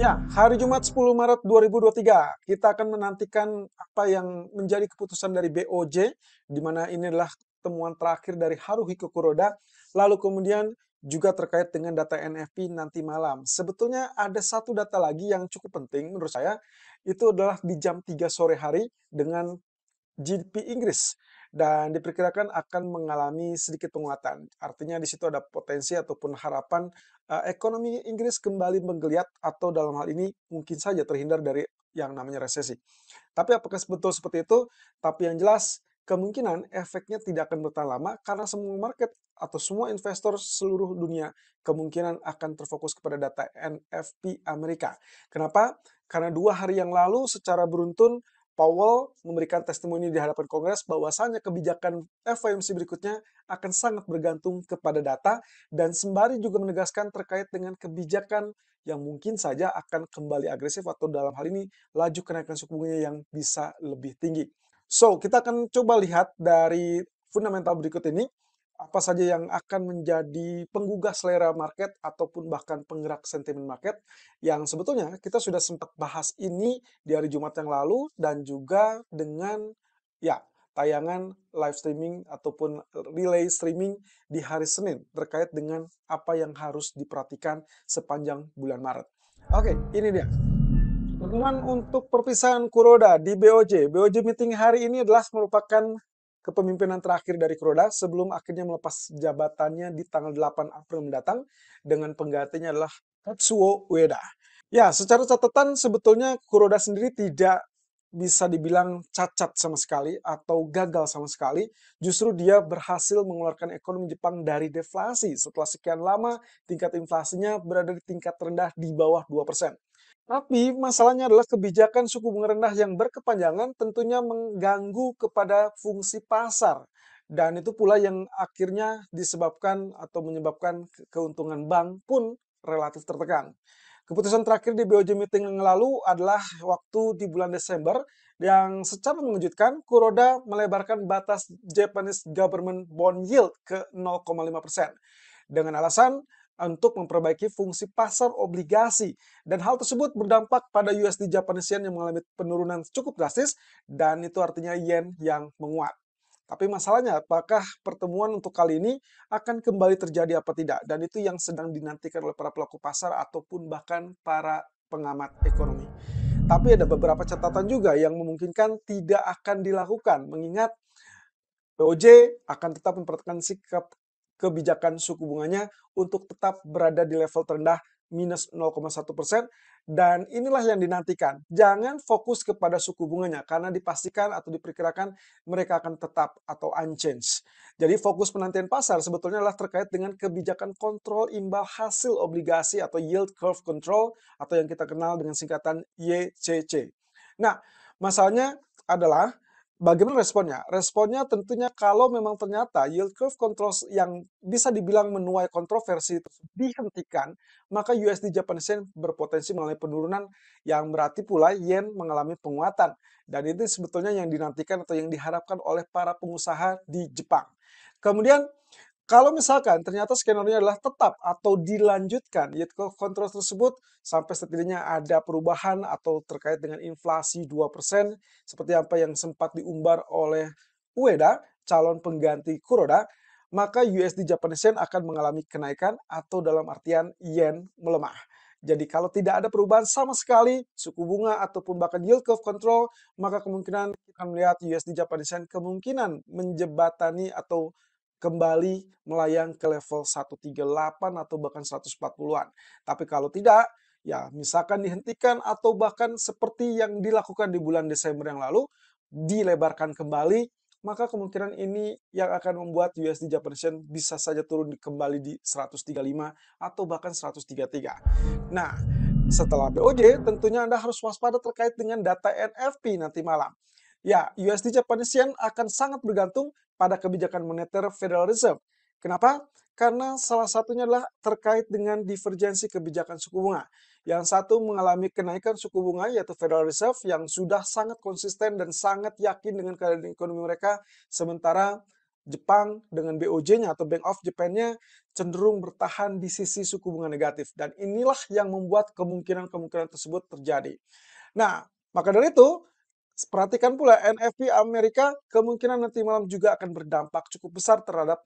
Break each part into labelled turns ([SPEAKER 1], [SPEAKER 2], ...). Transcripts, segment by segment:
[SPEAKER 1] Ya, hari Jumat 10 Maret 2023, kita akan menantikan apa yang menjadi keputusan dari BOJ, di mana ini adalah temuan terakhir dari Haruhiko Kuroda, lalu kemudian juga terkait dengan data NFP nanti malam. Sebetulnya ada satu data lagi yang cukup penting menurut saya, itu adalah di jam 3 sore hari dengan GDP Inggris dan diperkirakan akan mengalami sedikit penguatan. Artinya di situ ada potensi ataupun harapan ekonomi Inggris kembali menggeliat atau dalam hal ini mungkin saja terhindar dari yang namanya resesi. Tapi apakah betul seperti itu? Tapi yang jelas kemungkinan efeknya tidak akan bertahan lama karena semua market atau semua investor seluruh dunia kemungkinan akan terfokus kepada data NFP Amerika. Kenapa? Karena 2 hari yang lalu secara beruntun Powell memberikan testimoni di hadapan Kongres bahwasanya kebijakan FOMC berikutnya akan sangat bergantung kepada data dan sembari juga menegaskan terkait dengan kebijakan yang mungkin saja akan kembali agresif atau dalam hal ini laju kenaikan suku bunganya yang bisa lebih tinggi. So, kita akan coba lihat dari fundamental berikut ini, apa saja yang akan menjadi penggugah selera market ataupun bahkan penggerak sentimen market yang sebetulnya kita sudah sempat bahas ini di hari Jumat yang lalu dan juga dengan ya tayangan live streaming ataupun relay streaming di hari Senin terkait dengan apa yang harus diperhatikan sepanjang bulan Maret. Oke, ini dia. Pertemuan untuk perpisahan Kuroda di BOJ. BOJ meeting hari ini adalah merupakan kepemimpinan terakhir dari Kuroda sebelum akhirnya melepas jabatannya di tanggal 8 April mendatang dengan penggantinya adalah Tatsuo Ueda. Ya, secara catatan sebetulnya Kuroda sendiri tidak bisa dibilang cacat sama sekali atau gagal sama sekali. Justru dia berhasil mengeluarkan ekonomi Jepang dari deflasi setelah sekian lama tingkat inflasinya berada di tingkat rendah di bawah 2%. Tapi masalahnya adalah kebijakan suku bunga rendah yang berkepanjangan tentunya mengganggu kepada fungsi pasar. Dan itu pula yang akhirnya disebabkan atau menyebabkan keuntungan bank pun relatif tertekan. Keputusan terakhir di BOJ meeting yang lalu adalah waktu di bulan Desember yang secara mengejutkan Kuroda melebarkan batas Japanese government bond yield ke 0,5% dengan alasan untuk memperbaiki fungsi pasar obligasi dan hal tersebut berdampak pada USD Japanese Yen yang mengalami penurunan cukup drastis dan itu artinya yen yang menguat. Tapi masalahnya apakah pertemuan untuk kali ini akan kembali terjadi apa tidak dan itu yang sedang dinantikan oleh para pelaku pasar ataupun bahkan para pengamat ekonomi. Tapi ada beberapa catatan juga yang memungkinkan tidak akan dilakukan mengingat BOJ akan tetap mempertahankan sikap kebijakan suku bunganya untuk tetap berada di level terendah minus 0,1% dan inilah yang dinantikan. Jangan fokus kepada suku bunganya karena dipastikan atau diperkirakan mereka akan tetap atau unchanged. Jadi fokus penantian pasar sebetulnya adalah terkait dengan kebijakan kontrol imbal hasil obligasi atau yield curve control atau yang kita kenal dengan singkatan YCC. Nah, masalahnya adalah bagaimana responnya? Responnya tentunya kalau memang ternyata yield curve control yang bisa dibilang menuai kontroversi tersebut dihentikan, maka USD Japanese Yen berpotensi mengalami penurunan yang berarti pula yen mengalami penguatan. Dan itu sebetulnya yang dinantikan atau yang diharapkan oleh para pengusaha di Jepang. Kemudian kalau misalkan ternyata skenario adalah tetap atau dilanjutkan yield curve control tersebut sampai setidaknya ada perubahan atau terkait dengan inflasi 2% seperti apa yang sempat diumbar oleh Ueda, calon pengganti Kuroda, maka USD Japanese Yen akan mengalami kenaikan atau dalam artian yen melemah. Jadi kalau tidak ada perubahan sama sekali suku bunga ataupun bahkan yield curve control, maka kemungkinan kita melihat USD Japanese Yen kemungkinan menjebatani atau kembali melayang ke level 138 atau bahkan 140-an. Tapi kalau tidak, ya misalkan dihentikan atau bahkan seperti yang dilakukan di bulan Desember yang lalu, dilebarkan kembali, maka kemungkinan ini yang akan membuat USD Japanese Yen bisa saja turun kembali di 135 atau bahkan 133. Nah, setelah BOJ, tentunya Anda harus waspada terkait dengan data NFP nanti malam. Ya, USD Japanese Yen akan sangat bergantung pada kebijakan moneter Federal Reserve. Kenapa? Karena salah satunya adalah terkait dengan divergensi kebijakan suku bunga. Yang satu mengalami kenaikan suku bunga yaitu Federal Reserve yang sudah sangat konsisten dan sangat yakin dengan keadaan ekonomi mereka. Sementara Jepang dengan BOJ-nya atau Bank of Japan-nya cenderung bertahan di sisi suku bunga negatif. Dan inilah yang membuat kemungkinan-kemungkinan tersebut terjadi. Nah, maka dari itu, perhatikan pula NFP Amerika kemungkinan nanti malam juga akan berdampak cukup besar terhadap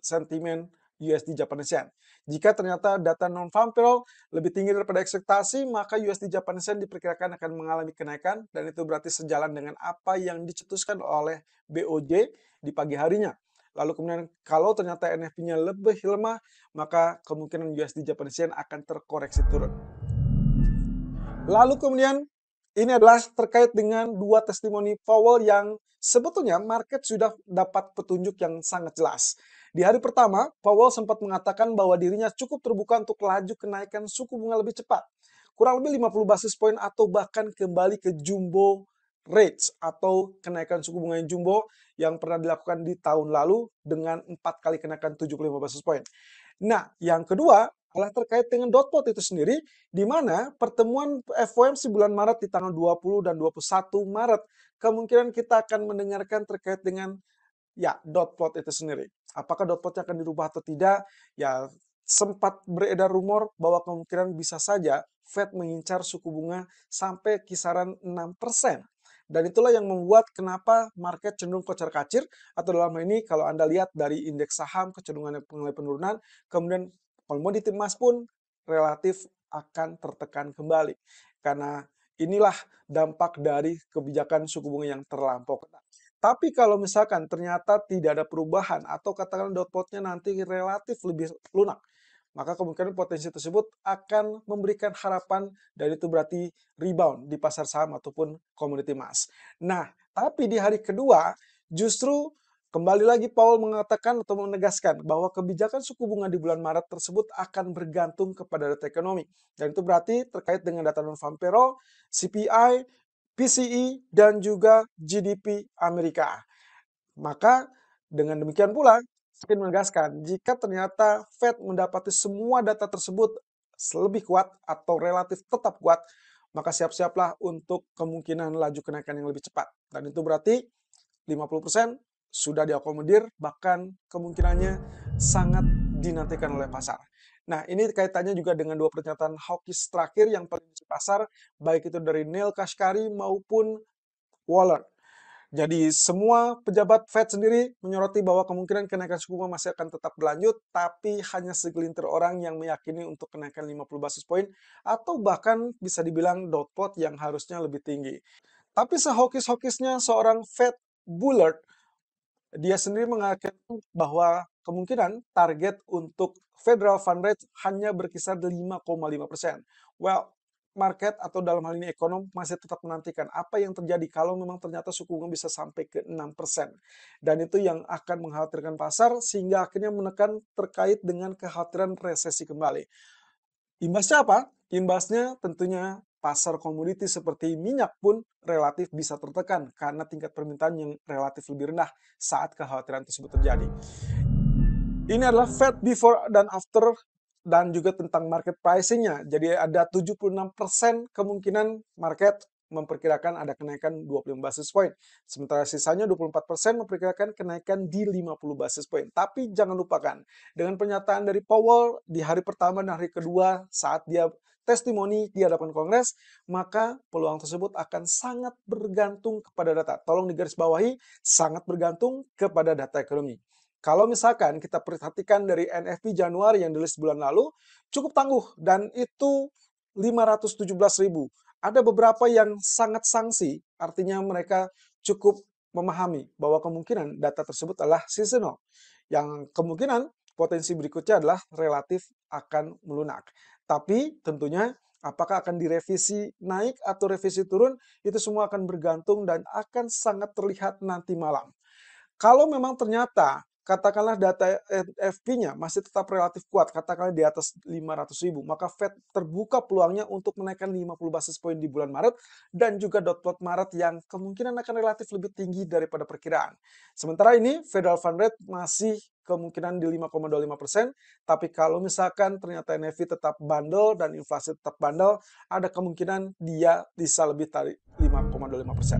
[SPEAKER 1] sentimen USD Japanese Yen. Jika ternyata data non-farm payroll lebih tinggi daripada ekspektasi, maka USD Japanese Yen diperkirakan akan mengalami kenaikan, dan itu berarti sejalan dengan apa yang dicetuskan oleh BOJ di pagi harinya. Lalu kemudian kalau ternyata NFP-nya lebih lemah, maka kemungkinan USD Japanese Yen akan terkoreksi turun. Lalu kemudian ini adalah terkait dengan dua testimoni Powell yang sebetulnya market sudah dapat petunjuk yang sangat jelas. Di hari pertama, Powell sempat mengatakan bahwa dirinya cukup terbuka untuk laju kenaikan suku bunga lebih cepat. Kurang lebih 50 basis poin atau bahkan kembali ke jumbo rates atau kenaikan suku bunga yang jumbo yang pernah dilakukan di tahun lalu dengan 4 kali kenaikan 75 basis poin. Nah, yang kedua adalah terkait dengan dot plot itu sendiri, di mana pertemuan FOMC bulan Maret di tanggal 20 dan 21 Maret, kemungkinan kita akan mendengarkan terkait dengan ya dot plot itu sendiri. Apakah dot plotnya akan dirubah atau tidak? Ya, sempat beredar rumor bahwa kemungkinan bisa saja Fed mengincar suku bunga sampai kisaran 6%. Dan itulah yang membuat kenapa market cenderung kocar-kacir, atau dalam hal ini kalau Anda lihat dari indeks saham kecenderungannya mengalami penurunan, kemudian komoditi emas pun relatif akan tertekan kembali. Karena inilah dampak dari kebijakan suku bunga yang terlampau ketat. Tapi kalau misalkan ternyata tidak ada perubahan atau katakanlah dot plotnya nanti relatif lebih lunak, maka kemungkinan potensi tersebut akan memberikan harapan, dan itu berarti rebound di pasar saham ataupun komoditi emas. Nah, tapi di hari kedua justru kembali lagi Powell mengatakan atau menegaskan bahwa kebijakan suku bunga di bulan Maret tersebut akan bergantung kepada data ekonomi. Dan itu berarti terkait dengan data non-farm payroll, CPI, PCE, dan juga GDP Amerika. Maka dengan demikian pula, saya menegaskan jika ternyata Fed mendapati semua data tersebut lebih kuat atau relatif tetap kuat, maka siap-siaplah untuk kemungkinan laju kenaikan yang lebih cepat. Dan itu berarti 50% sudah diakomodir, bahkan kemungkinannya sangat dinantikan oleh pasar. Nah, ini kaitannya juga dengan dua pernyataan hawkish terakhir yang paling di pasar, baik itu dari Neil Kashkari maupun Waller. Jadi semua pejabat Fed sendiri menyoroti bahwa kemungkinan kenaikan suku bunga masih akan tetap berlanjut, tapi hanya segelintir orang yang meyakini untuk kenaikan 50 basis poin, atau bahkan bisa dibilang dot plot yang harusnya lebih tinggi. Tapi sehokis-hokisnya seorang Fed Bullard, dia sendiri mengatakan bahwa kemungkinan target untuk Federal Fund Rate hanya berkisar 5,5%. Well, market atau dalam hal ini ekonom masih tetap menantikan apa yang terjadi kalau memang ternyata suku bunga bisa sampai ke 6%. Dan itu yang akan mengkhawatirkan pasar sehingga akhirnya menekan terkait dengan kekhawatiran resesi kembali. Imbasnya apa? Imbasnya tentunya pasar komoditi seperti minyak pun relatif bisa tertekan karena tingkat permintaan yang relatif lebih rendah saat kekhawatiran tersebut terjadi. Ini adalah Fed before dan after dan juga tentang market pricing-nya. Jadi ada 76% kemungkinan market memperkirakan ada kenaikan 25 basis point. Sementara sisanya 24% memperkirakan kenaikan di 50 basis point. Tapi jangan lupakan, dengan pernyataan dari Powell di hari pertama dan hari kedua saat dia testimoni di hadapan Kongres, maka peluang tersebut akan sangat bergantung kepada data. Tolong digarisbawahi, sangat bergantung kepada data ekonomi. Kalau misalkan kita perhatikan dari NFP Januari yang dirilis bulan lalu, cukup tangguh dan itu 517.000. Ada beberapa yang sangat sanksi, artinya mereka cukup memahami bahwa kemungkinan data tersebut adalah seasonal. Yang kemungkinan potensi berikutnya adalah relatif akan melunak. Tapi tentunya apakah akan direvisi naik atau revisi turun, itu semua akan bergantung dan akan sangat terlihat nanti malam. Kalau memang ternyata katakanlah data NFP-nya masih tetap relatif kuat, katakanlah di atas 500.000, maka Fed terbuka peluangnya untuk menaikkan 50 basis poin di bulan Maret dan juga dot plot Maret yang kemungkinan akan relatif lebih tinggi daripada perkiraan. Sementara ini Federal Fund Rate masih kemungkinan di 5,25%, tapi kalau misalkan ternyata NFP tetap bandel dan inflasi tetap bandel, ada kemungkinan dia bisa lebih dari 5,25%.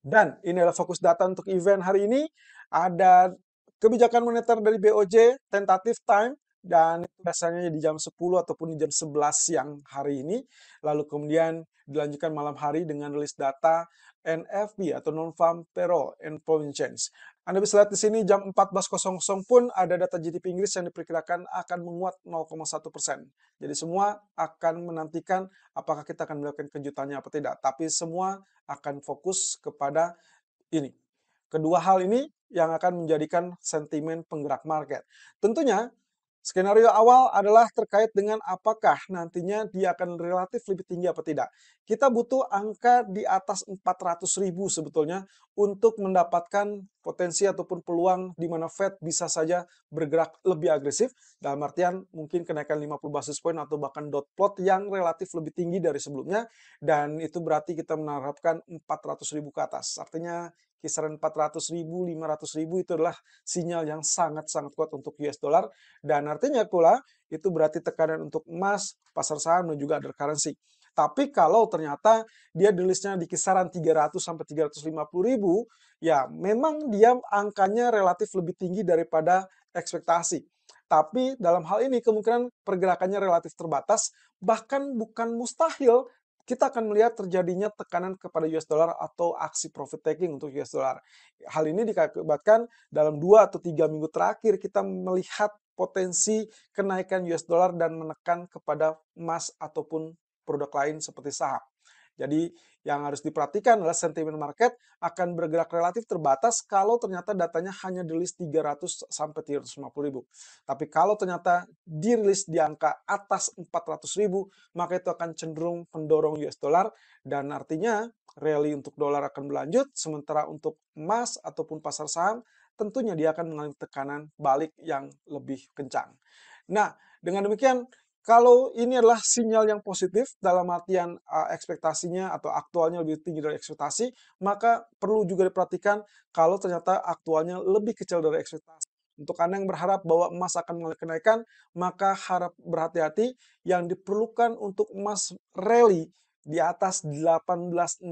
[SPEAKER 1] Dan ini adalah fokus data untuk event hari ini. Ada kebijakan moneter dari BOJ, tentative time, dan itu biasanya di jam 10 ataupun di jam 11 siang hari ini. Lalu kemudian dilanjutkan malam hari dengan rilis data NFP atau Non-Farm Payroll Employment Change. Anda bisa lihat di sini jam 14.00 pun ada data GDP Inggris yang diperkirakan akan menguat 0,1%. Jadi semua akan menantikan apakah kita akan melakukan kejutannya atau tidak. Tapi semua akan fokus kepada ini. Kedua hal ini yang akan menjadikan sentimen penggerak market. Tentunya skenario awal adalah terkait dengan apakah nantinya dia akan relatif lebih tinggi apa tidak. Kita butuh angka di atas 400.000 sebetulnya untuk mendapatkan potensi ataupun peluang di mana Fed bisa saja bergerak lebih agresif, dalam artian mungkin kenaikan 50 basis point atau bahkan dot plot yang relatif lebih tinggi dari sebelumnya, dan itu berarti kita menerapkan 400.000 ke atas. Artinya kisaran 400.000, 500.000 itu adalah sinyal yang sangat-sangat kuat untuk US dollar, dan artinya pula itu berarti tekanan untuk emas, pasar saham, dan juga other currency. Tapi kalau ternyata dia rilisnya di kisaran 300 sampai 350.000, ya memang dia angkanya relatif lebih tinggi daripada ekspektasi. Tapi dalam hal ini kemungkinan pergerakannya relatif terbatas, bahkan bukan mustahil kita akan melihat terjadinya tekanan kepada US dollar atau aksi profit taking untuk US dollar. Hal ini dikakibatkan dalam 2 atau 3 minggu terakhir kita melihat potensi kenaikan US dollar dan menekan kepada emas ataupun produk lain seperti saham. Jadi yang harus diperhatikan adalah sentimen market akan bergerak relatif terbatas kalau ternyata datanya hanya dirilis 300 sampai 350.000. Tapi kalau ternyata dirilis di angka atas 400.000, maka itu akan cenderung pendorong US dollar, dan artinya rally untuk dolar akan berlanjut, sementara untuk emas ataupun pasar saham tentunya dia akan mengalami tekanan balik yang lebih kencang. Nah, dengan demikian kalau ini adalah sinyal yang positif dalam artian ekspektasinya atau aktualnya lebih tinggi dari ekspektasi, maka perlu juga diperhatikan kalau ternyata aktualnya lebih kecil dari ekspektasi. Untuk Anda yang berharap bahwa emas akan mengalami kenaikan, maka harap berhati-hati. Yang diperlukan untuk emas rally di atas 1860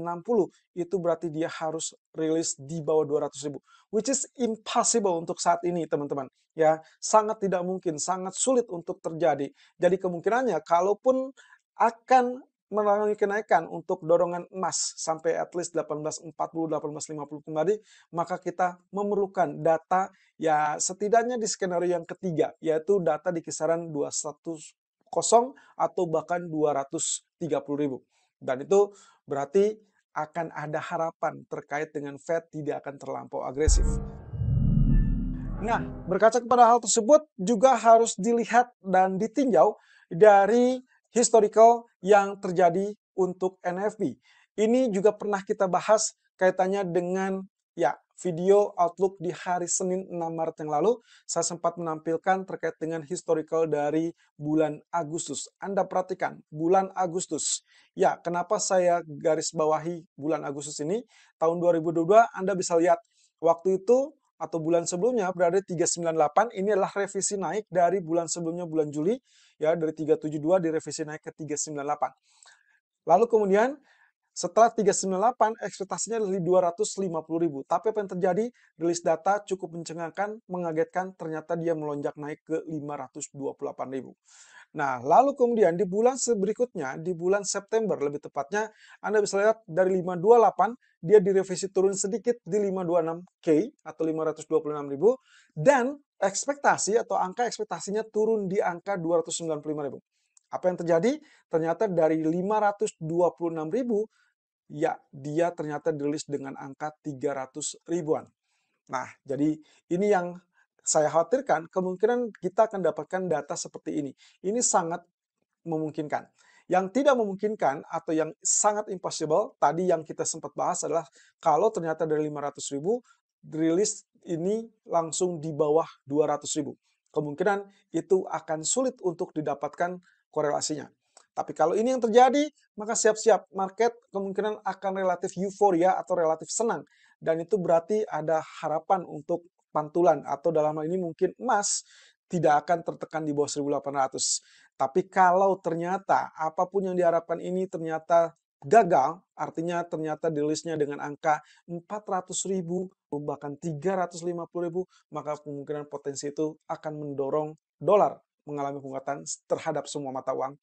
[SPEAKER 1] itu berarti dia harus rilis di bawah 200.000, which is impossible untuk saat ini, teman-teman. Ya, sangat tidak mungkin, sangat sulit untuk terjadi. Jadi kemungkinannya kalaupun akan mengalami kenaikan untuk dorongan emas sampai at least 1840, 1850 kembali, maka kita memerlukan data ya setidaknya di skenario yang ketiga, yaitu data di kisaran 210 atau bahkan 230.000. Dan itu berarti akan ada harapan terkait dengan Fed tidak akan terlampau agresif. Nah, berkaca kepada hal tersebut juga harus dilihat dan ditinjau dari historical yang terjadi untuk NFP. Ini juga pernah kita bahas kaitannya dengan ya video outlook di hari Senin 6 Maret yang lalu. Saya sempat menampilkan terkait dengan historical dari bulan Agustus. Anda perhatikan, bulan Agustus. Ya, kenapa saya garis bawahi bulan Agustus ini? Tahun 2022 Anda bisa lihat waktu itu atau bulan sebelumnya berada di 398, ini adalah revisi naik dari bulan sebelumnya bulan Juli, ya dari 372 direvisi naik ke 398. Lalu kemudian setelah 398 ekspektasinya dari 250.000. Tapi apa yang terjadi? Rilis data cukup mencengangkan, mengagetkan, ternyata dia melonjak naik ke 528.000. Nah, lalu kemudian di bulan berikutnya, di bulan September lebih tepatnya, Anda bisa lihat dari 528, dia direvisi turun sedikit di 526K atau 526.000, dan ekspektasi atau angka ekspektasinya turun di angka 295.000. Apa yang terjadi? Ternyata dari 526.000, ya dia ternyata dirilis dengan angka 300 ribuan. Nah, jadi ini yang saya khawatirkan, kemungkinan kita akan dapatkan data seperti ini. Ini sangat memungkinkan. Yang tidak memungkinkan atau yang sangat impossible, tadi yang kita sempat bahas adalah kalau ternyata dari 500.000, rilis ini langsung di bawah 200.000. Kemungkinan itu akan sulit untuk didapatkan korelasinya. Tapi kalau ini yang terjadi, maka siap-siap market kemungkinan akan relatif euforia atau relatif senang. Dan itu berarti ada harapan untuk pantulan atau dalam hal ini mungkin emas tidak akan tertekan di bawah 1.800. Tapi kalau ternyata apapun yang diharapkan ini ternyata gagal, artinya ternyata di-list-nya dengan angka 400.000, bahkan 350.000, maka kemungkinan potensi itu akan mendorong dolar mengalami penguatan terhadap semua mata uang,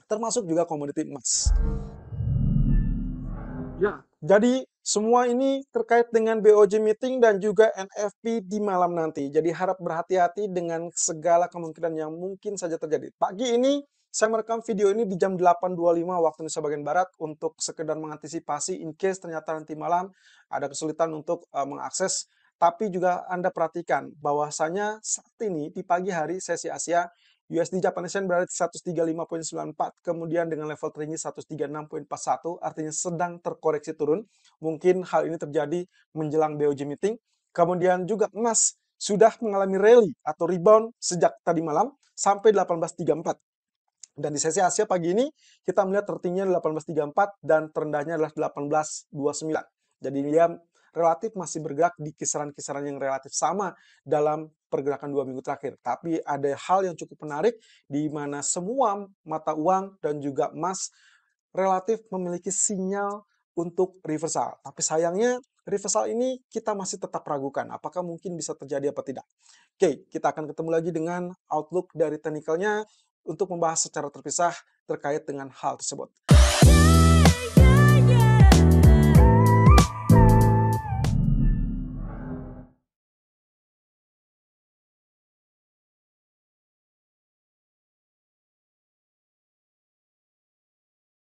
[SPEAKER 1] termasuk juga komoditi emas. Ya, jadi semua ini terkait dengan BOJ meeting dan juga NFP di malam nanti. Jadi harap berhati-hati dengan segala kemungkinan yang mungkin saja terjadi. Pagi ini saya merekam video ini di jam 8.25 waktu Indonesia bagian Barat untuk sekedar mengantisipasi in case ternyata nanti malam ada kesulitan untuk mengakses. Tapi juga Anda perhatikan bahwasanya saat ini di pagi hari sesi Asia USD Japanese Yen berada di 135.94, kemudian dengan level tertinggi 136.41, artinya sedang terkoreksi turun. Mungkin hal ini terjadi menjelang BOJ meeting. Kemudian juga emas sudah mengalami rally atau rebound sejak tadi malam sampai 18.34. Dan di sesi Asia pagi ini kita melihat tertingginya 18.34 dan terendahnya adalah 18.29. Jadi dia relatif masih bergerak di kisaran-kisaran yang relatif sama dalam pergerakan 2 minggu terakhir. Tapi ada hal yang cukup menarik di mana semua mata uang dan juga emas relatif memiliki sinyal untuk reversal. Tapi sayangnya reversal ini kita masih tetap ragukan apakah mungkin bisa terjadi apa tidak. Oke, kita akan ketemu lagi dengan outlook dari teknikalnya untuk membahas secara terpisah terkait dengan hal tersebut.